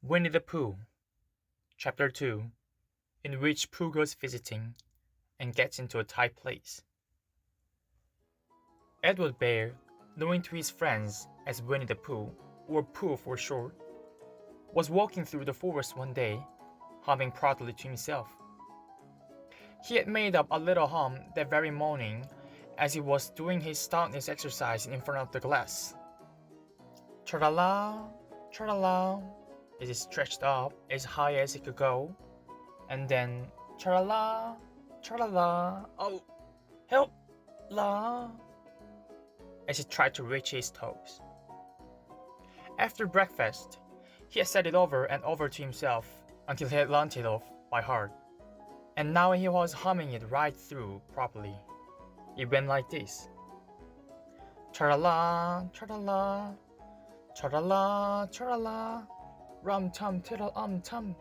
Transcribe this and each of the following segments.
Winnie-the-Pooh Chapter 2, in which Pooh goes visiting and gets into a tight place. Edward Bear, known to his friends as Winnie-the-Pooh, or Pooh for short, was walking through the forest one day, humming proudly to himself. He had made up a little hum that very morning as he was doing his stoutness exercise in front of the glass. Tra-la-la, tra-la-la, as he stretched up as high as he could go, and then tra-la-la, tra-la-la, oh, help, la, as he tried to reach his toes. After breakfast, he had said it over and over to himself until he had learned it off by heart, and now he was humming it right through properly. It went like this: tra-la-la, tra-la-la, tra-la-la, tra-la-la, rum-tum tiddle-tum,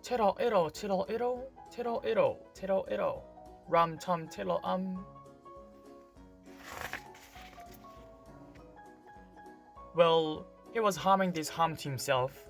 tiddle-iddle, tiddle-iddle, tiddle-iddle, tiddle-iddle, rum-tum tiddle-um. Well, he was humming this hum to himself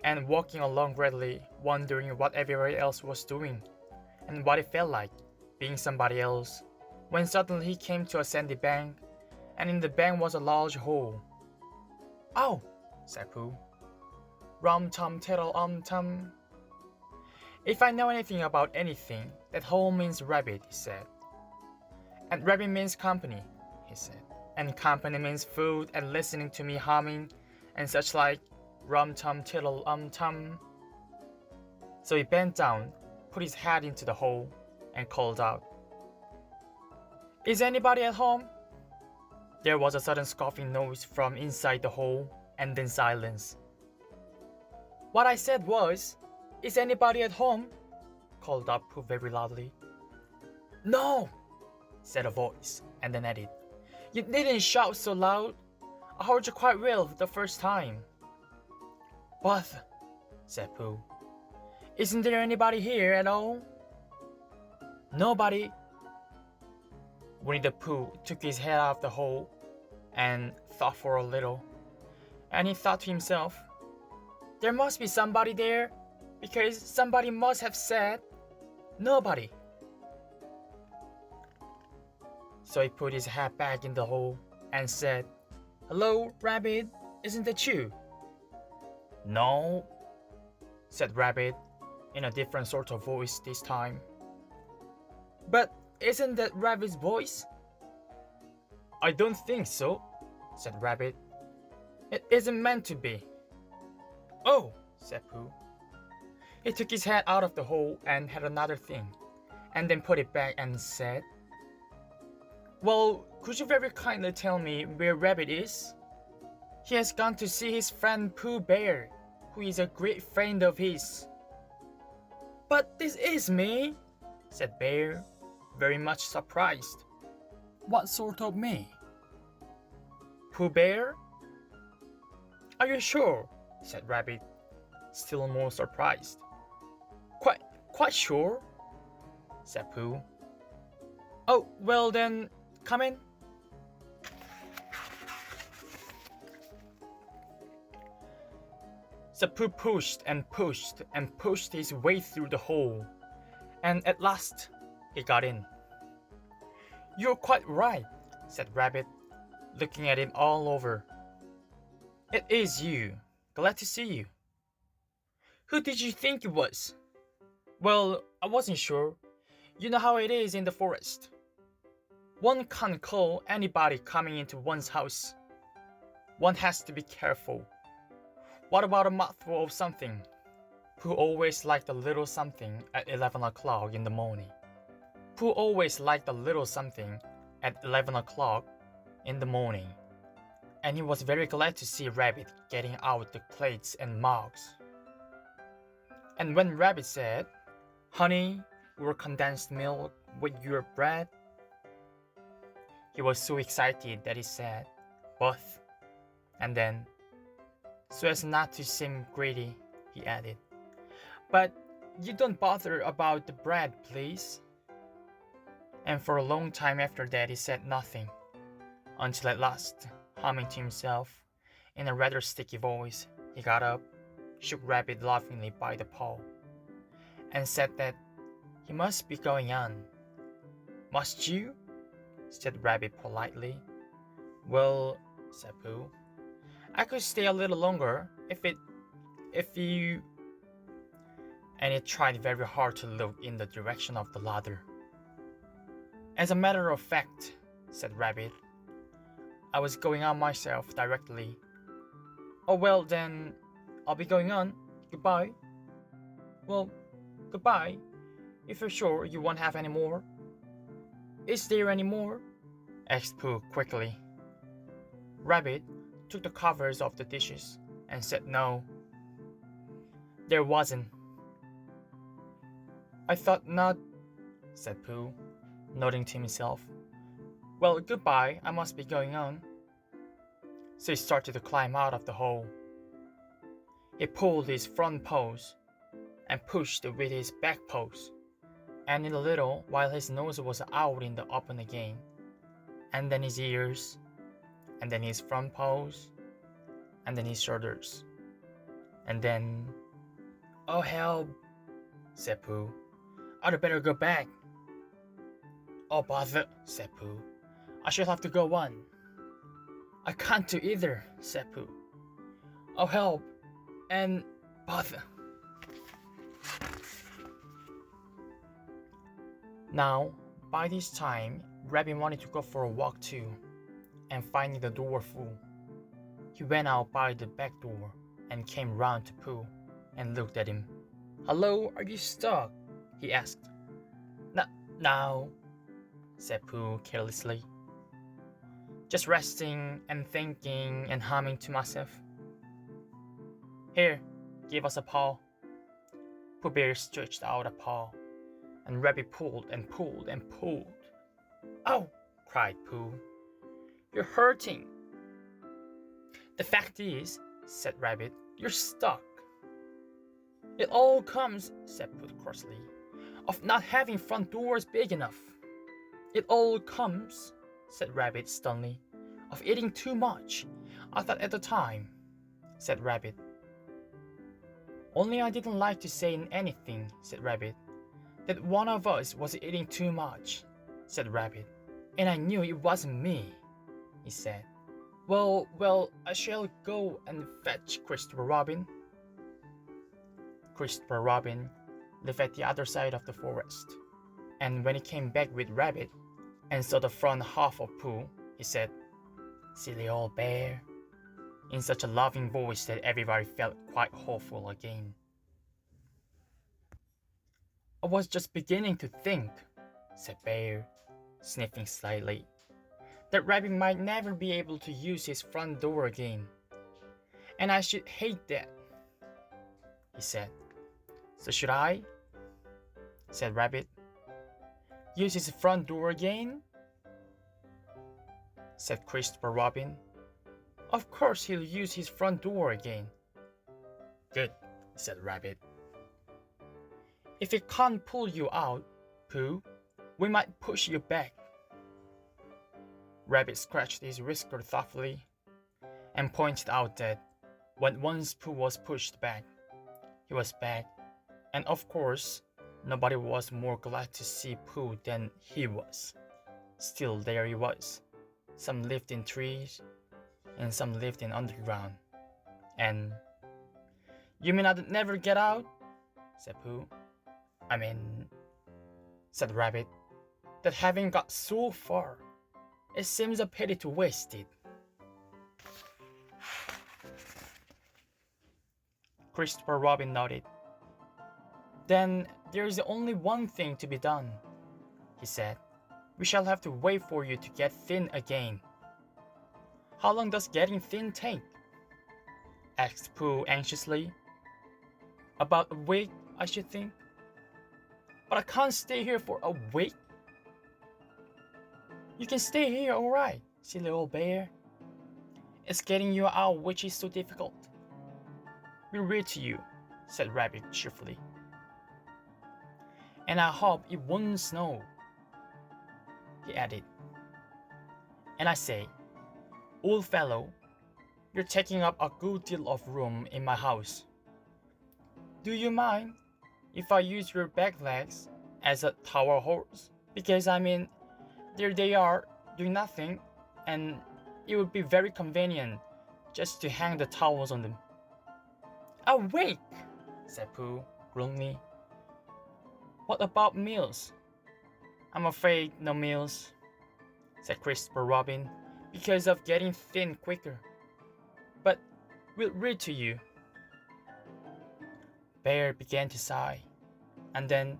and walking along readily, wondering what everybody else was doing and what it felt like being somebody else, when suddenly he came to a sandy bank, and in the bank was a large hole. "Oh," said Pooh. "Rum-tum tiddle-tum." "If I know anything about anything, that hole means rabbit," he said. "And rabbit means company," he said. "And company means food and listening to me humming and such like, rum-tum tiddle-tum." So he bent down, put his head into the hole, and called out, "Is anybody at home?" There was a sudden scoffing noise from inside the hole, and then silence. "What I said was, 'Is anybody at home?'" called out Pooh very loudly. "No," said a voice, and then added, "You needn't shout so loud. I heard you quite well the first time." "But," said Pooh, "isn't there anybody here at all?" "Nobody." Winnie-the-Pooh took his head out of the hole and thought for a little, and he thought to himself, "There must be somebody there, because somebody must have said, 'Nobody.'" So he put his head back in the hole and said, "Hello, Rabbit, isn't that you?" "No," said Rabbit, in a different sort of voice this time. "But isn't that Rabbit's voice?" "I don't think so," said Rabbit. "It isn't meant to be." "Oh," said Pooh. He took his head out of the hole and had another thing, and then put it back and said, "Well, could you very kindly tell me where Rabbit is? He has gone to see his friend Pooh Bear, who is a great friend of his." "But this is me," said Bear, very much surprised. "What sort of me?" "Pooh Bear?" "Are you sure?" said Rabbit, still more surprised. Quite sure," said Pooh. "Oh, well then, come in." So Pooh pushed and pushed and pushed his way through the hole, and at last he got in. "You're quite right," said Rabbit, looking at him all over. "It is you. Glad to see you." "Who did you think it was?" "Well, I wasn't sure. You know how it is in the forest. One can't call anybody coming into one's house. One has to be careful. What about a mouthful of something?" Pooh always liked a little something at 11 o'clock in the morning. Pooh always liked a little something at 11 o'clock in the morning, and he was very glad to see Rabbit getting out the plates and mugs. And when Rabbit said, "Honey or condensed milk with your bread?" he was so excited that he said, "Both." And then, so as not to seem greedy, he added, "But you don't bother about the bread, please." And for a long time after that he said nothing, until at last, humming to himself in a rather sticky voice, he got up shook Rabbit laughingly by the paw and said that he must be going on. Must you? Said Rabbit politely. Well, said Pooh, I could stay a little longer if you... And it tried very hard to look in the direction of the ladder. As a matter of fact, said Rabbit, I was going on myself directly. Oh well then, I'll be going on. Goodbye. Well, goodbye, if you're sure you won't have any more. Is there any more? Asked Pooh quickly. Rabbit took the covers off the dishes and said no. There wasn't. I thought not, said Pooh, nodding to himself. Well, goodbye, I must be going on. So he started to climb out of the hole. He pulled his front paws and pushed with his back paws, and in a little while his nose was out in the open again, and then his ears, and then his front paws, and then his shoulders, and then... Oh help, said Pooh. I'd better go back. Oh bother, said Pooh. I shall have to go on. I can't do either, said Pooh. Oh help, and bother. Now, by this time, Rabbit wanted to go for a walk too, and finding the door full, he went out by the back door and came round to Pooh and looked at him. Hello, are you stuck? He asked. No, said Pooh carelessly. Just resting and thinking and humming to myself. Here, give us a paw. Pooh Bear stretched out a paw, and Rabbit pulled and pulled and pulled. Oh, cried Pooh, you're hurting. The fact is, said Rabbit, you're stuck. It all comes, said Pooh crossly, of not having front doors big enough. It all comes, said Rabbit sternly, of eating too much. I thought at the time, said Rabbit. Only I didn't like to say anything, said Rabbit. That one of us was eating too much, said Rabbit. And I knew it wasn't me, he said. Well, I shall go and fetch Christopher Robin. Christopher Robin lived at the other side of the forest, and when he came back with Rabbit and saw the front half of Pooh, he said, Silly old bear, in such a loving voice that everybody felt quite hopeful again. I was just beginning to think, said Bear, sniffing slightly, that Rabbit might never be able to use his front door again. And I should hate that, he said. So should I? Said Rabbit. Use his front door again? Said Christopher Robin. Of course he'll use his front door again. Good, said Rabbit. If he can't pull you out, Pooh, we might push you back. Rabbit scratched his whisker thoughtfully and pointed out that when once Pooh was pushed back, he was back, and of course, nobody was more glad to see Pooh than he was. Still, there he was. Some lived in trees, and some lived in underground. And, you mean I'd never get out? Said Pooh. I mean, said Rabbit, that having got so far, it seems a pity to waste it. Christopher Robin nodded. Then there is only one thing to be done, he said. We shall have to wait for you to get thin again. How long does getting thin take? Asked Pooh anxiously. About a week, I should think. But I can't stay here for a week. You can stay here, all right, silly old bear. It's getting you out which is so difficult. We'll read to you, said Rabbit cheerfully. And I hope it won't snow, he added. And I say, old fellow, you're taking up a good deal of room in my house. Do you mind if I use your back legs as a tower horse? Because there they are, doing nothing, and it would be very convenient just to hang the towels on them. Awake, said Pooh gloomily. What about meals? I'm afraid no meals, said Christopher Robin, because of getting thin quicker. But we'll read to you. Bear began to sigh, and then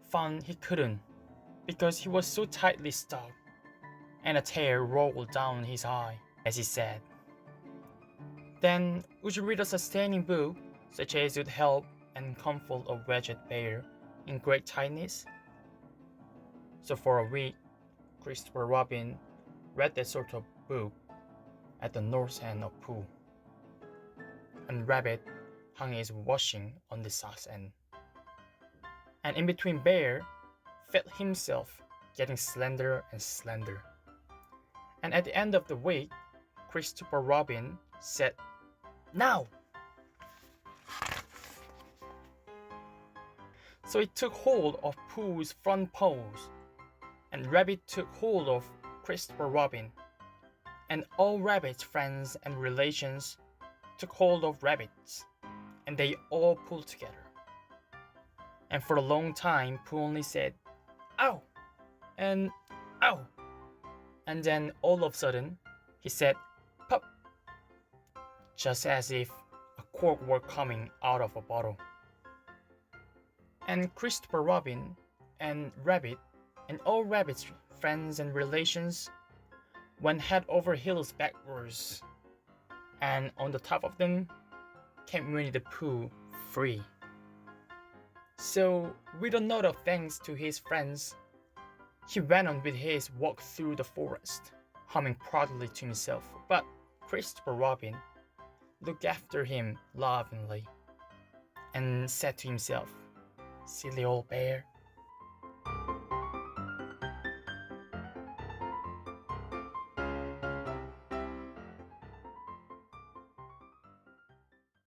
found he couldn't, because he was so tightly stuck, and a tear rolled down his eye as he said, Then would you read a sustaining book, such as would help and comfort a wretched bear in great tightness? So for a week, Christopher Robin read that sort of book at the north end of Pooh, and Rabbit hung his washing on the south end. And in between Bear felt himself getting slender and slender. And at the end of the week, Christopher Robin said, Now! So he took hold of Pooh's front paws, and Rabbit took hold of Christopher Robin, and all Rabbit's friends and relations took hold of Rabbits, and they all pulled together. And for a long time, Pooh only said, Ow! And Ow! And then all of a sudden, he said, Pop! Just as if a cork were coming out of a bottle. And Christopher Robin and Rabbit and all Rabbit's friends and relations went head over heels backwards, and on the top of them came Winnie-the-Pooh free. So, with a note of thanks to his friends, he went on with his walk through the forest, humming proudly to himself. But Christopher Robin looked after him lovingly and said to himself, Silly old bear,